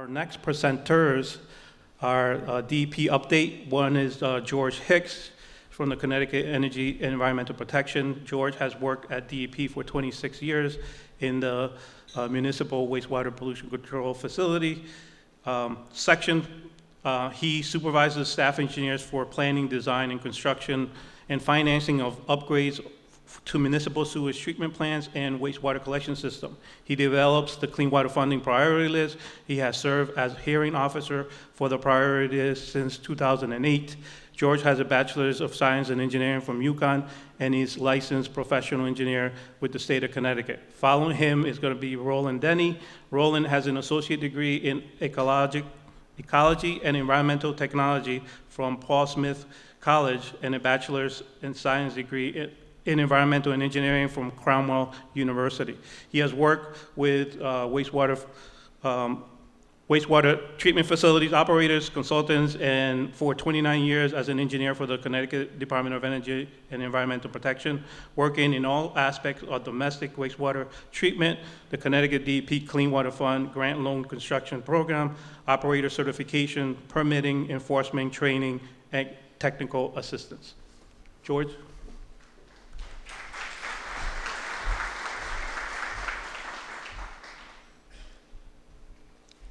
Our next presenters are DEP update. One is George Hicks from the Connecticut Energy and Environmental Protection. George has worked at DEP for 26 years in the municipal wastewater pollution control facility section. He supervises staff engineers for planning, design, and construction and financing of upgrades to municipal sewage treatment plants and wastewater collection system. He develops the clean water funding priority list. He has served as hearing officer for the priority list since 2008. George has a bachelor's of science and engineering from UConn, and he's licensed professional engineer with the state of Connecticut. Following him is going to be Roland Denny. Roland has an associate degree in ecology and environmental technology from Paul Smith College and a bachelor's in science degree in environmental and engineering from Cromwell University. He has worked with wastewater treatment facilities operators, consultants, and for 29 years as an engineer for the Connecticut Department of Energy and Environmental Protection, working in all aspects of domestic wastewater treatment, the Connecticut DEP Clean Water Fund Grant Loan Construction Program, operator certification, permitting, enforcement, training, and technical assistance. George?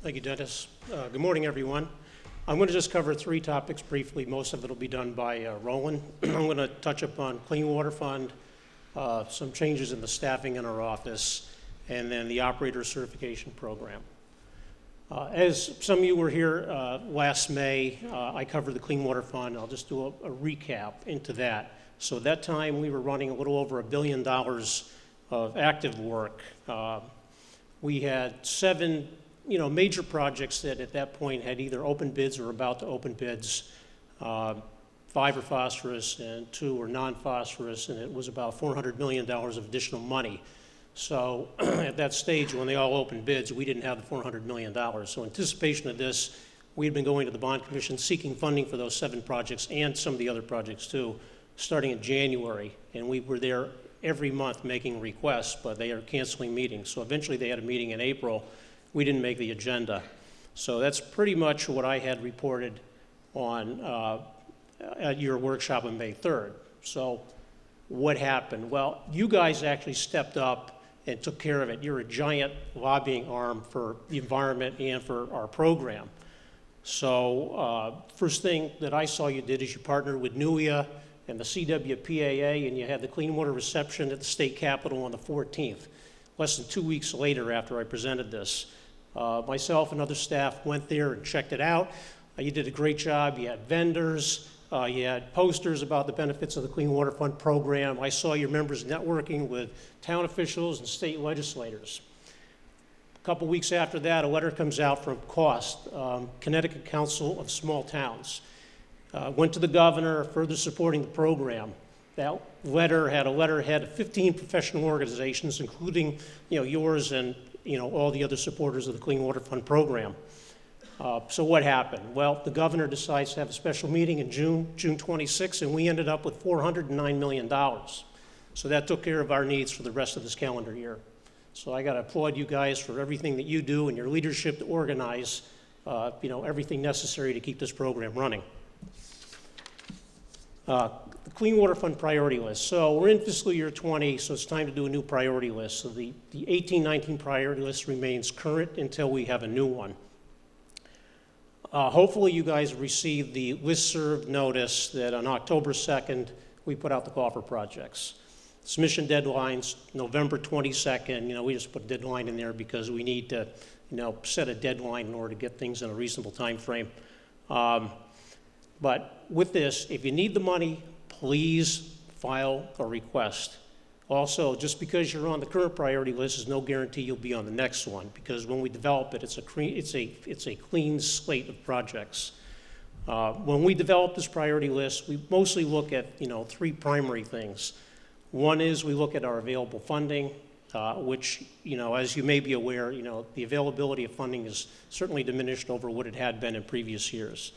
Thank you, Dennis. Good morning, everyone. I'm going to just cover three topics briefly. Most of it will be done by Roland. I'm going to touch upon Clean Water Fund, some changes in the staffing in our office, and then the operator certification program. As some of you were here last May, I covered the Clean Water Fund. I'll just do a recap into that. So at that time, we were running a little over $1 billion of active work. We had 7 major projects that at that point had either open bids or about to open bids. 5 were phosphorus and 2 were non-phosphorus, and it was about $400 million of additional money. So at that stage, when they all opened bids, we didn't have the $400 million. So in anticipation of this, we had been going to the Bond Commission seeking funding for those 7 projects and some of the other projects too, starting in January. And we were there every month making requests, but they are canceling meetings. So eventually they had a meeting in April. We didn't make the agenda. So that's pretty much what I had reported on at your workshop on May 3rd. So what happened? Well, you guys actually stepped up and took care of it. You're a giant lobbying arm for the environment and for our program. So first thing that I saw you did is you partnered with NUIA and the CWPAA, and you had the clean water reception at the state capitol on the 14th, less than 2 weeks later after I presented this. Myself and other staff went there and checked it out. You did a great job. You had vendors. You had posters about the benefits of the Clean Water Fund program. I saw your members networking with town officials and state legislators. A couple weeks after that, a letter comes out from COST, Connecticut Council of Small Towns. Went to the governor, further supporting the program. That letter had a letterhead of 15 professional organizations, including yours and all the other supporters of the Clean Water Fund program. So what happened? Well, the governor decides to have a special meeting in June 26, and we ended up with $409 million. So that took care of our needs for the rest of this calendar year. So I got to applaud you guys for everything that you do and your leadership to organize everything necessary to keep this program running. The Clean Water Fund priority list. So we're in fiscal year 20, so it's time to do a new priority list. So the 18-19 priority list remains current until we have a new one. Hopefully you guys received the listserv notice that on October 2nd, we put out the call for projects. Submission deadlines, November 22nd. We just put a deadline in there because we need to, set a deadline in order to get things in a reasonable time frame. But with this, if you need the money, please file a request. Also, just because you're on the current priority list is no guarantee you'll be on the next one, because when we develop it, it's a clean slate of projects. When we develop this priority list, we mostly look at 3 primary things. One is we look at our available funding, which as you may be aware, the availability of funding is certainly diminished over what it had been in previous years.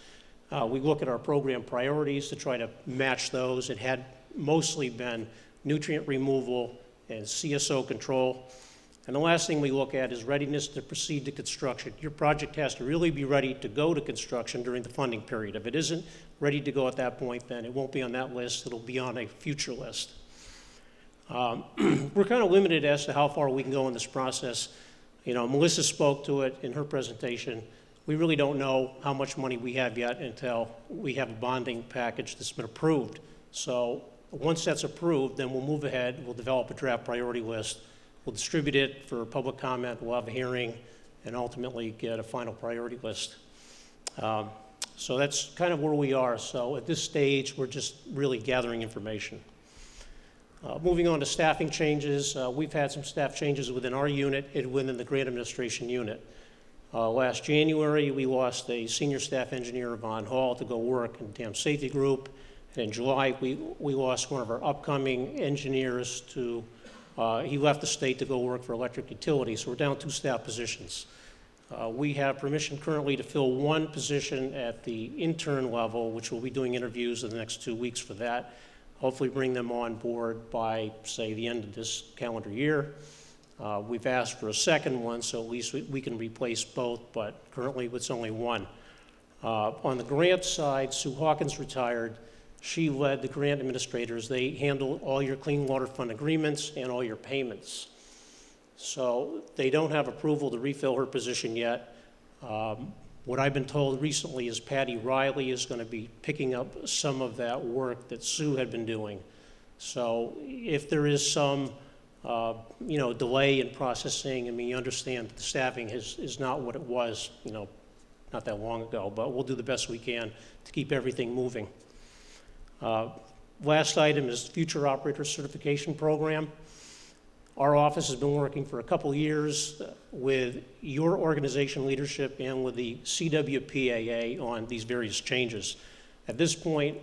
We look at our program priorities to try to match those. It had mostly been nutrient removal and CSO control. And the last thing we look at is readiness to proceed to construction. Your project has to really be ready to go to construction during the funding period. If it isn't ready to go at that point, then it won't be on that list. It'll be on a future list. We're kind of limited as to how far we can go in this process. You know, Melissa spoke to it in her presentation. We really don't know how much money we have yet until we have a bonding package that's been approved. So once that's approved, then we'll move ahead. We'll develop a draft priority list. We'll distribute it for public comment. We'll have a hearing and ultimately get a final priority list. So that's kind of where we are. So at this stage, we're just really gathering information. Moving on to staffing changes, we've had some staff changes within our unit and within the grant administration unit. Last January, we lost a senior staff engineer, Von Hall, to go work in Dam Safety Group. And in July, we lost one of our upcoming engineers to, he left the state to go work for electric utilities. So we're down 2 staff positions. We have permission currently to fill 1 position at the intern level, which we'll be doing interviews in the next 2 weeks for that. Hopefully bring them on board by, say, the end of this calendar year. We've asked for a second one, so at least we can replace both, but currently it's only 1. On the grant side, Sue Hawkins retired. She led the grant administrators. They handle all your Clean Water Fund agreements and all your payments. So they don't have approval to refill her position yet. What I've been told recently is Patty Riley is going to be picking up some of that work that Sue had been doing. So if there is some, delay in processing, I mean, you understand that the staffing is not what it was, not that long ago, but we'll do the best we can to keep everything moving. Last item is Future Operator Certification Program. Our office has been working for a couple years with your organization leadership and with the CWPAA on these various changes. At this point,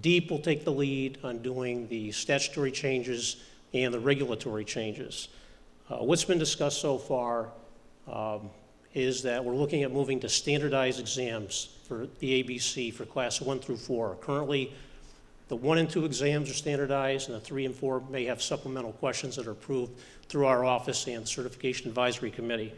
DEEP will take the lead on doing the statutory changes and the regulatory changes. What's been discussed so far is that we're looking at moving to standardized exams for the ABC for class 1 through 4. Currently, the 1 and 2 exams are standardized, and the 3 and 4 may have supplemental questions that are approved through our office and the Certification Advisory Committee.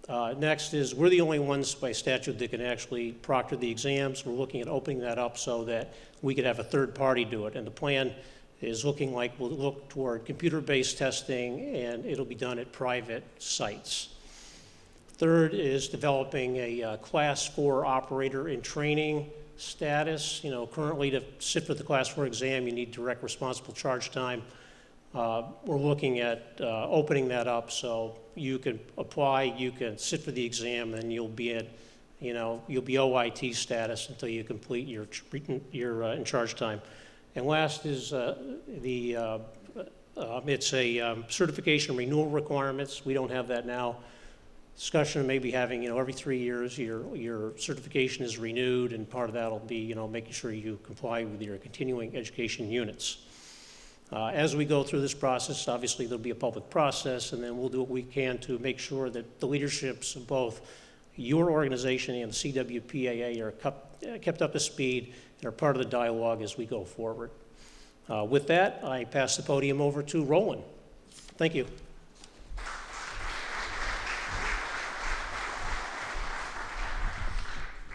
Next is, we're the only ones by statute that can actually proctor the exams. We're looking at opening that up so that we could have a third party do it. And the plan is looking like we'll look toward computer-based testing, and it'll be done at private sites. Third is developing a class 4 operator in training status. Currently to sit for the class 4 exam, you need direct responsible charge time. We're looking at opening that up so you can apply, you can sit for the exam, and you'll be at, you'll be OIT status until you complete your in charge time. And last is it's a certification renewal requirements. We don't have that now. Discussion of maybe having, every 3 years your certification is renewed, and part of that will be, making sure you comply with your continuing education units. As we go through this process, obviously there'll be a public process, and then we'll do what we can to make sure that the leaderships of both your organization and the CWPAA are kept up to speed and are part of the dialogue as we go forward. With that, I pass the podium over to Roland. Thank you.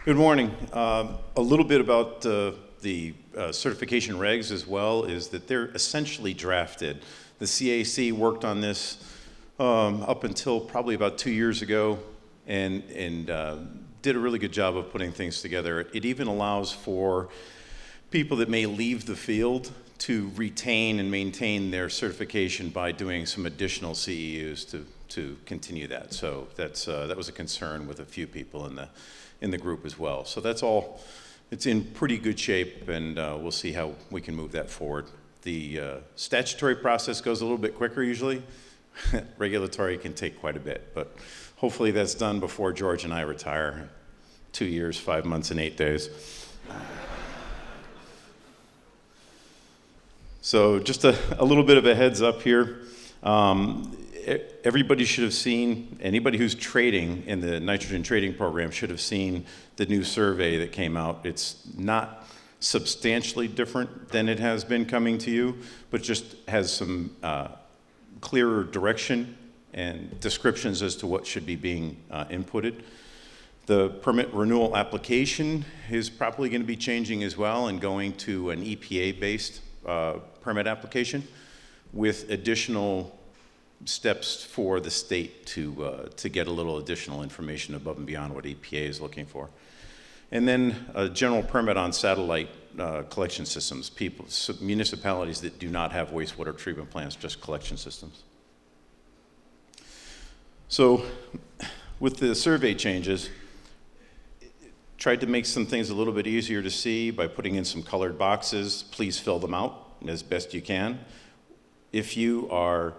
Good morning. A little bit about the certification regs as well is that they're essentially drafted. The CAC worked on this up until probably about 2 years ago and did a really good job of putting things together. It even allows for people that may leave the field to retain and maintain their certification by doing some additional CEUs to continue that. So that was a concern with a few people in the group as well. So that's all, it's in pretty good shape, and we'll see how we can move that forward. The statutory process goes a little bit quicker usually. Regulatory can take quite a bit, but hopefully that's done before George and I retire. 2 years, 5 months, and 8 days. So just a little bit of a heads up here. Everybody should have seen, anybody who's trading in the nitrogen trading program should have seen the new survey that came out. It's not substantially different than it has been coming to you, but just has some clearer direction and descriptions as to what should be being inputted. The permit renewal application is probably going to be changing as well and going to an EPA-based permit application with additional steps for the state to get a little additional information above and beyond what EPA is looking for. And then a general permit on satellite collection systems, municipalities that do not have wastewater treatment plants, just collection systems. So with the survey changes, tried to make some things a little bit easier to see by putting in some colored boxes. Please fill them out as best you can. If you are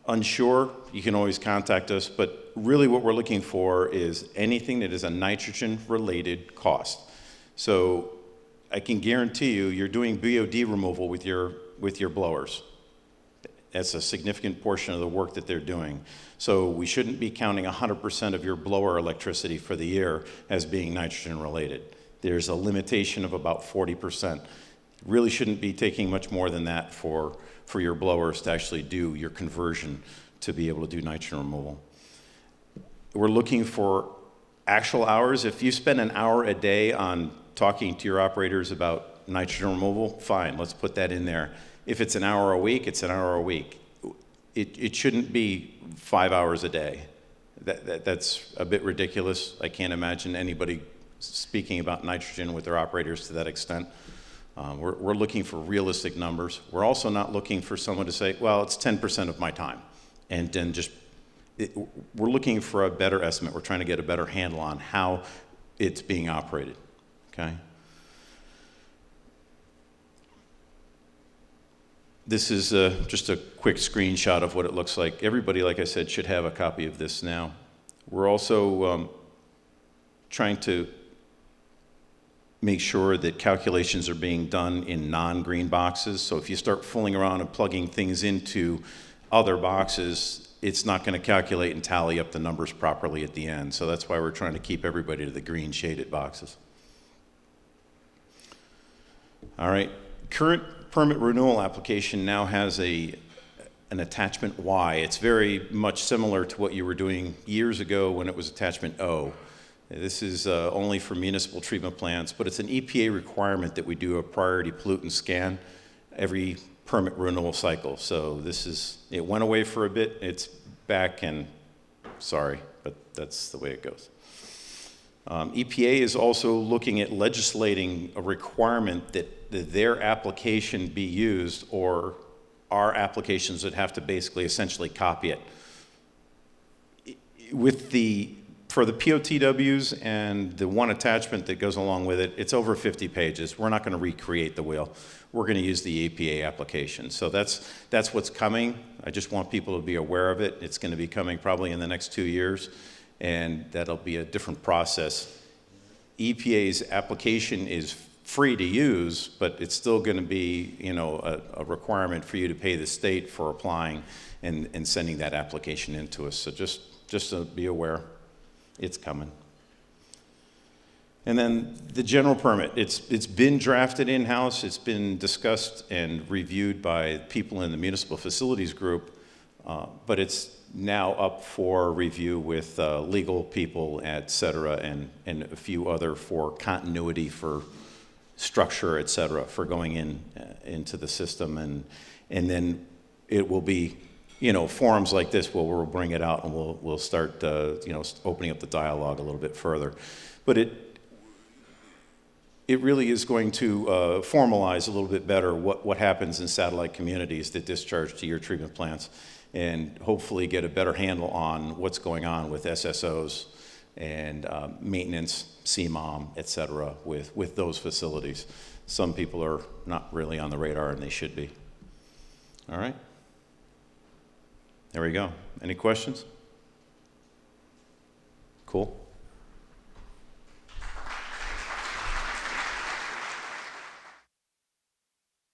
unsure, you can always contact us, but really what we're looking for is anything that is a nitrogen-related cost. So I can guarantee you, you're doing BOD removal with your blowers. That's a significant portion of the work that they're doing. So we shouldn't be counting 100% of your blower electricity for the year as being nitrogen-related. There's a limitation of about 40%. Really shouldn't be taking much more than that for your blowers to actually do your conversion to be able to do nitrogen removal. We're looking for actual hours. If you spend an hour a day on talking to your operators about nitrogen removal, fine, let's put that in there. If it's an hour a week, it's an hour a week. It shouldn't be 5 hours a day. That's a bit ridiculous. I can't imagine anybody speaking about nitrogen with their operators to that extent. We're looking for realistic numbers. We're also not looking for someone to say, well, it's 10% of my time. And then we're looking for a better estimate. We're trying to get a better handle on how it's being operated, okay? This is just a quick screenshot of what it looks like. Everybody, like I said, should have a copy of this now. We're also trying to make sure that calculations are being done in non-green boxes. So if you start fooling around and plugging things into other boxes, it's not going to calculate and tally up the numbers properly at the end. So that's why we're trying to keep everybody to the green shaded boxes. All right, current permit renewal application now has an attachment Y. It's very much similar to what you were doing years ago when it was attachment O. This is only for municipal treatment plants, but it's an EPA requirement that we do a priority pollutant scan every permit renewal cycle. So it went away for a bit, it's back, and sorry, but that's the way it goes. EPA is also looking at legislating a requirement that their application be used, or our applications would have to basically essentially copy it. For the POTWs and the one attachment that goes along with it, it's over 50 pages. We're not going to recreate the wheel. We're going to use the EPA application. So that's what's coming. I just want people to be aware of it. It's going to be coming probably in the next 2 years, and that'll be a different process. EPA's application is free to use, but it's still going to be, a requirement for you to pay the state for applying and sending that application into us. So just to be aware. It's coming. And then the general permit, it's been drafted in-house, it's been discussed and reviewed by people in the municipal facilities group, but it's now up for review with legal people, et cetera, and a few other for continuity, for structure, et cetera, for going into the system. And then it will be forums like this where we'll bring it out and we'll start, opening up the dialogue a little bit further. But it really is going to formalize a little bit better what happens in satellite communities that discharge to your treatment plants, and hopefully get a better handle on what's going on with SSOs and maintenance, CMOM, et cetera, with those facilities. Some people are not really on the radar, and they should be. All right. There we go. Any questions? Cool.